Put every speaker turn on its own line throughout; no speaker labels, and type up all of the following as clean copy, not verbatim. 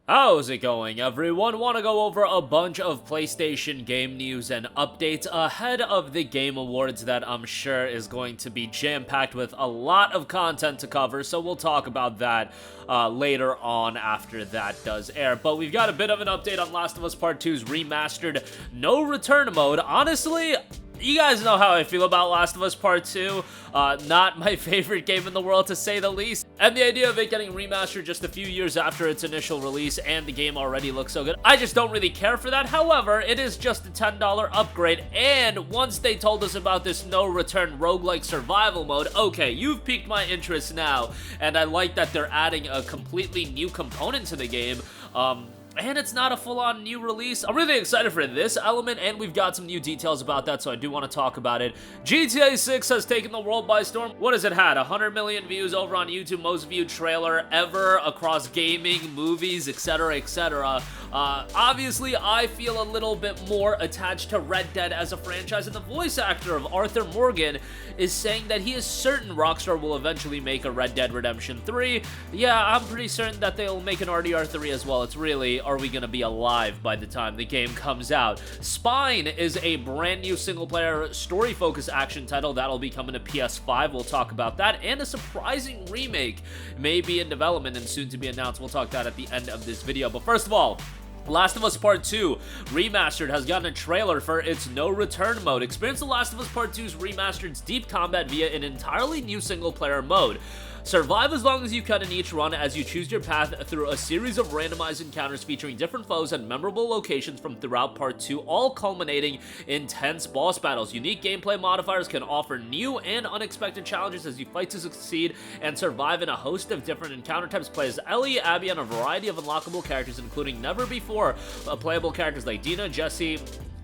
How's it going, everyone? Want to go over a bunch of PlayStation game news and updates ahead of the Game Awards that I'm sure is going to be jam-packed with a lot of content to cover, so we'll talk about that later on after that does air. But we've got a bit of an update on Last of Us Part 2's remastered no return mode. Honestly, you guys know how I feel about Last of Us Part 2. Not my favorite game in the world, to say the least. And the idea of it getting remastered just a few years after its initial release and the game already looks so good, I just don't really care for that. However, it is just a $10 upgrade, and once they told us about this no-return roguelike survival mode, okay, you've piqued my interest now, and I like that they're adding a completely new component to the game. And it's not a full-on new release. I'm really excited for this element, and we've got some new details about that, so I do want to talk about it. GTA 6 has taken the world by storm. What has it had? 100 million views over on YouTube, most viewed trailer ever across gaming, movies, etc., etc. Obviously, I feel a little bit more attached to Red Dead as a franchise, and the voice actor of Arthur Morgan is saying that he is certain Rockstar will eventually make a Red Dead Redemption 3. Yeah, I'm pretty certain that they'll make an RDR 3 as well. It's really, are we gonna be alive by the time the game comes out? Spine is a brand new single-player, story-focused action title that'll be coming to PS5. We'll talk about that, and a surprising remake may be in development and soon to be announced. We'll talk that at the end of this video. But first of all, Last of Us Part 2 Remastered has gotten a trailer for its no return mode. Experience The Last of Us Part 2's Remastered's deep combat via an entirely new single-player mode. Survive as long as you can in each run as you choose your path through a series of randomized encounters featuring different foes and memorable locations from throughout Part 2, all culminating in tense boss battles. Unique gameplay modifiers can offer new and unexpected challenges as you fight to succeed and survive in a host of different encounter types. Play as Ellie, Abby, and a variety of unlockable characters, including never-before playable characters like Dina, Jesse,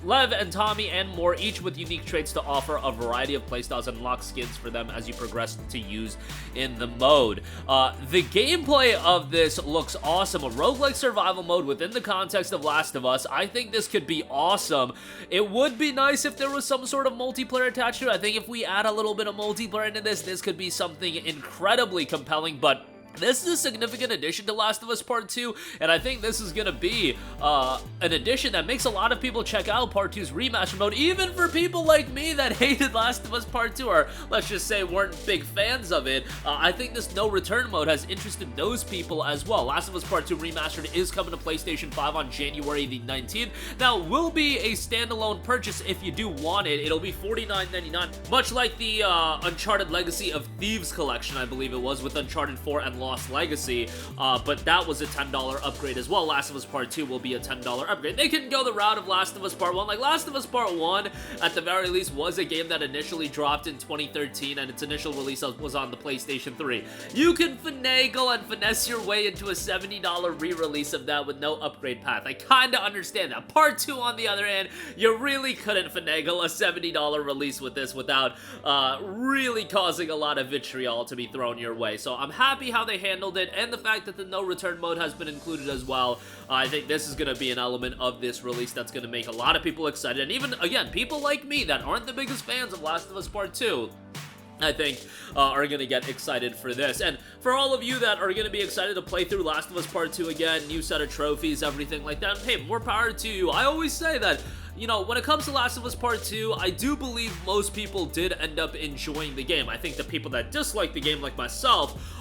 Lev, and Tommy, and more, each with unique traits to offer a variety of playstyles and unlock skins for them as you progress to use in the mode. The gameplay of this looks awesome. A roguelike survival mode within the context of Last of Us. I think this could be awesome. It would be nice if there was some sort of multiplayer attached to it. I think if we add a little bit of multiplayer into this could be something incredibly compelling, but this is a significant addition to Last of Us Part 2, and I think this is going to be an addition that makes a lot of people check out Part 2's remaster mode, even for people like me that hated Last of Us Part 2, or let's just say weren't big fans of it. I think this no return mode has interested those people as well. Last of Us Part 2 Remastered is coming to PlayStation 5 on January the 19th. Now, it will be a standalone purchase if you do want it. It'll be $49.99, much like the Uncharted Legacy of Thieves collection, I believe it was, with Uncharted 4 and Lost Legacy, but that was a $10 upgrade as well. Last of Us Part 2 will be a $10 upgrade. They can go the route of Last of Us Part 1. Like, Last of Us Part 1, at the very least, was a game that initially dropped in 2013, and its initial release was on the PlayStation 3. You can finagle and finesse your way into a $70 re-release of that with no upgrade path. I kinda understand that. Part 2, on the other hand, you really couldn't finagle a $70 release with this without really causing a lot of vitriol to be thrown your way. So I'm happy how they handled it, and the fact that the no return mode has been included as well. I think this is going to be an element of this release that's going to make a lot of people excited, and even, again, people like me that aren't the biggest fans of Last of Us Part 2, I think, are going to get excited for this. And for all of you that are going to be excited to play through Last of Us Part 2 again, new set of trophies, everything like that, hey, more power to you. I always say that, you know, when it comes to Last of Us Part 2, I do believe most people did end up enjoying the game. I think the people that dislike the game, like myself,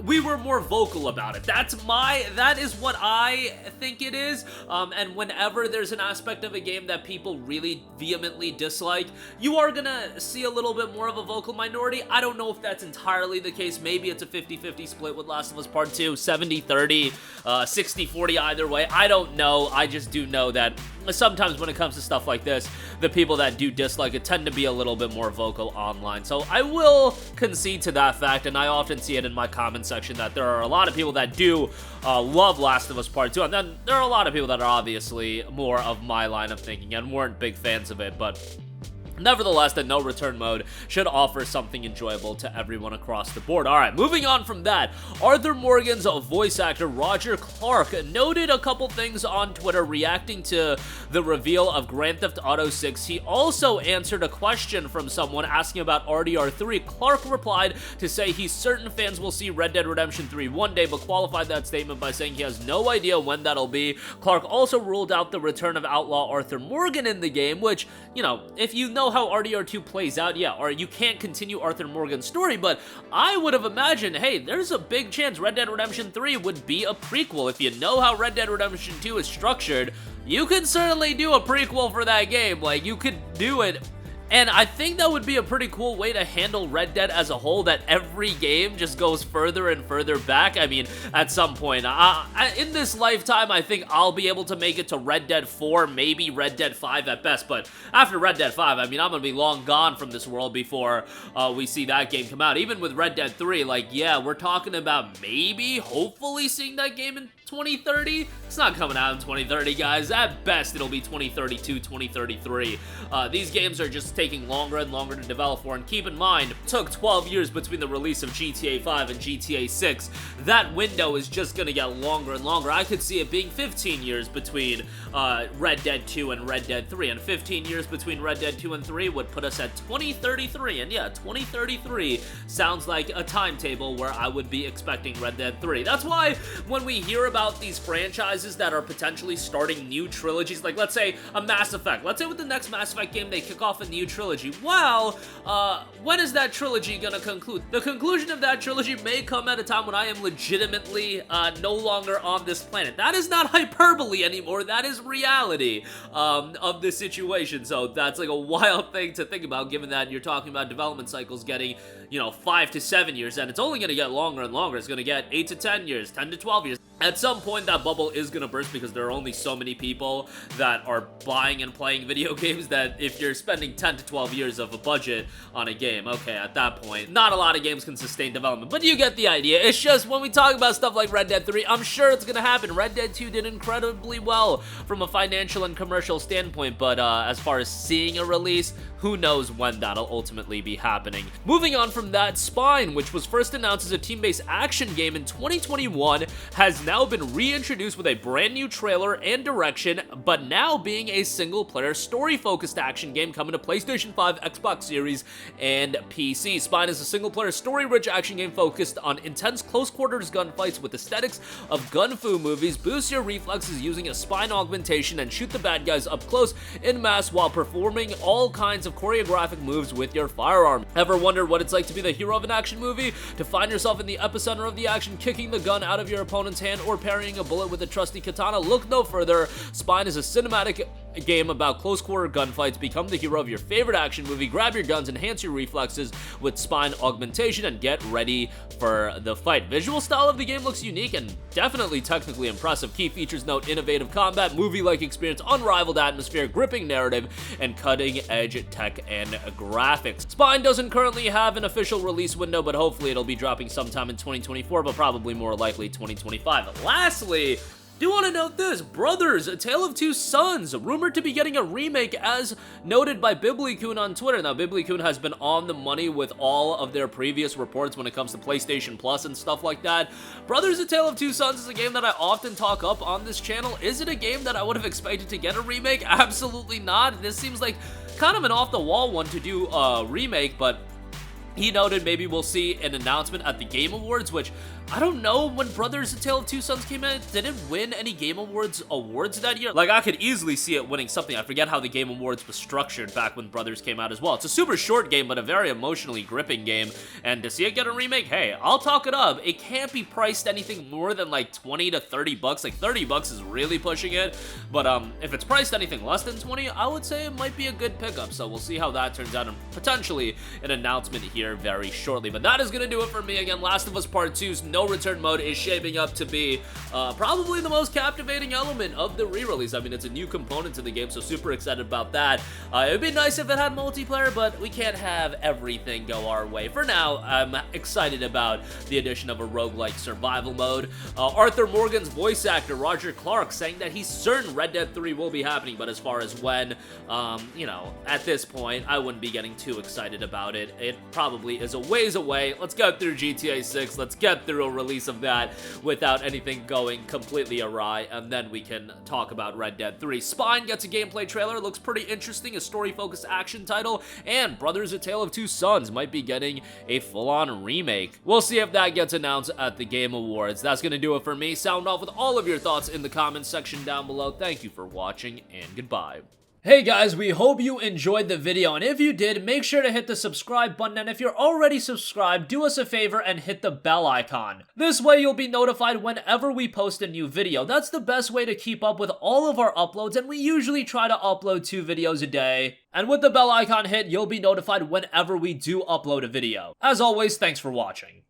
we were more vocal about it. That is what I think it is, and whenever there's an aspect of a game that people really vehemently dislike, you are gonna see a little bit more of a vocal minority. I don't know if that's entirely the case. Maybe it's a 50-50 split with Last of Us Part 2, 70-30, 60-40 either way. I don't know. I just do know that sometimes when it comes to stuff like this, the people that do dislike it tend to be a little bit more vocal online. So I will concede to that fact, and I often see it in my comment section that there are a lot of people that do love Last of Us Part 2, and then there are a lot of people that are obviously more of my line of thinking and weren't big fans of it, but Nevertheless, the no return mode should offer something enjoyable to everyone across the board. Alright, moving on from that, Arthur Morgan's voice actor Roger Clark noted a couple things on Twitter reacting to the reveal of Grand Theft Auto 6. He also answered a question from someone asking about RDR3. Clark replied to say he's certain fans will see Red Dead Redemption 3 one day, but qualified that statement by saying he has no idea when that'll be. Clark also ruled out the return of Outlaw Arthur Morgan in the game, which, you know, if you know how RDR2 plays out, yeah, or you can't continue Arthur Morgan's story, but I would have imagined, hey, there's a big chance Red Dead Redemption 3 would be a prequel. If you know how Red Dead Redemption 2 is structured, you can certainly do a prequel for that game. Like, you could do it. And I think that would be a pretty cool way to handle Red Dead as a whole, that every game just goes further and further back. I mean, at some point, in this lifetime, I think I'll be able to make it to Red Dead 4, maybe Red Dead 5 at best, but after Red Dead 5, I mean, I'm gonna be long gone from this world before we see that game come out. Even with Red Dead 3, like, yeah, we're talking about maybe, hopefully seeing that game in 2030. It's not coming out in 2030, guys. At best, it'll be 2032, 2033. These games are just taking longer and longer to develop for, and keep in mind, it took 12 years between the release of GTA 5 and GTA 6. That window is just gonna get longer and longer. I could see it being 15 years between Red Dead 2 and Red Dead 3, and 15 years between Red Dead 2 and 3 would put us at 2033, and yeah, 2033 sounds like a timetable where I would be expecting Red Dead 3. That's why when we hear about these franchises that are potentially starting new trilogies, like let's say a Mass Effect, let's say with the next Mass Effect game they kick off a new trilogy, well, when is that trilogy gonna conclude? The conclusion of that trilogy may come at a time when I am legitimately no longer on this planet. That is not hyperbole anymore, that is reality of the situation. So that's like a wild thing to think about, given that you're talking about development cycles getting, you know, 5 to 7 years, and it's only gonna get longer and longer. It's gonna get 8 to 10 years, 10 to 12 years. At some point, that bubble is gonna burst because there are only so many people that are buying and playing video games that if you're spending 10 to 12 years of a budget on a game, okay, at that point, not a lot of games can sustain development, but you get the idea. It's just when we talk about stuff like Red Dead 3, I'm sure it's gonna happen. Red Dead 2 did incredibly well from a financial and commercial standpoint, but as far as seeing a release, who knows when that'll ultimately be happening. Moving on from that, Spine, which was first announced as a team-based action game in 2021, has now been reintroduced with a brand new trailer and direction, but now being a single-player, story-focused action game coming to PlayStation 5, Xbox Series, and PC. Spine is a single-player, story-rich action game focused on intense close-quarters gunfights with aesthetics of gun fu movies. Boost your reflexes using a spine augmentation and shoot the bad guys up close in mass while performing all kinds of choreographic moves with your firearm. Ever wondered what it's like to be the hero of an action movie? To find yourself in the epicenter of the action, kicking the gun out of your opponent's hand or parrying a bullet with a trusty katana? Look no further. Spine is a cinematic game about close-quarter gunfights. Become the hero of your favorite action movie. Grab your guns, enhance your reflexes with spine augmentation, and get ready for the fight. Visual style of the game looks unique and definitely technically impressive. Key features note innovative combat, movie-like experience, unrivaled atmosphere, gripping narrative, and cutting-edge tech and graphics. Spine doesn't currently have an official release window, but hopefully it'll be dropping sometime in 2024, but probably more likely 2025. Lastly, do want to note this, Brothers, A Tale of Two Sons, rumored to be getting a remake as noted by Biblicune on Twitter. Now, Biblicune has been on the money with all of their previous reports when it comes to PlayStation Plus and stuff like that. Brothers, A Tale of Two Sons is a game that I often talk up on this channel. Is it a game that I would have expected to get a remake? Absolutely not. This seems like kind of an off-the-wall one to do a remake, but he noted maybe we'll see an announcement at the Game Awards, which I don't know when Brothers: A Tale of Two Sons came out. Did it win any Game Awards that year? Like, I could easily see it winning something. I forget how the Game Awards was structured back when Brothers came out as well. It's a super short game, but a very emotionally gripping game. And to see it get a remake, hey, I'll talk it up. It can't be priced anything more than like 20 to 30 bucks. Like 30 bucks is really pushing it. But if it's priced anything less than 20, I would say it might be a good pickup. So we'll see how that turns out, and potentially an announcement here very shortly. But that is going to do it for me. Again, Last of Us Part 2's no return mode is shaping up to be probably the most captivating element of the re-release. I mean, it's a new component to the game, so super excited about that. It would be nice if it had multiplayer, but we can't have everything go our way. For now, I'm excited about the addition of a roguelike survival mode. Arthur Morgan's voice actor, Roger Clark, saying that he's certain Red Dead 3 will be happening, but as far as when, you know, at this point, I wouldn't be getting too excited about it. It probably is a ways away. Let's get through GTA 6. Let's get through a release of that without anything going completely awry, and then we can talk about Red Dead 3. Spine gets a gameplay trailer. Looks pretty interesting. A story-focused action title, and Brothers: A Tale of Two Sons might be getting a full-on remake. We'll see if that gets announced at the Game Awards. That's gonna do it for me. Sound off with all of your thoughts in the comments section down below. Thank you for watching, and goodbye. Hey guys, we hope you enjoyed the video, and if you did, make sure to hit the subscribe button, and if you're already subscribed, do us a favor and hit the bell icon. This way you'll be notified whenever we post a new video. That's the best way to keep up with all of our uploads, and we usually try to upload 2 videos a day. And with the bell icon hit, you'll be notified whenever we do upload a video. As always, thanks for watching.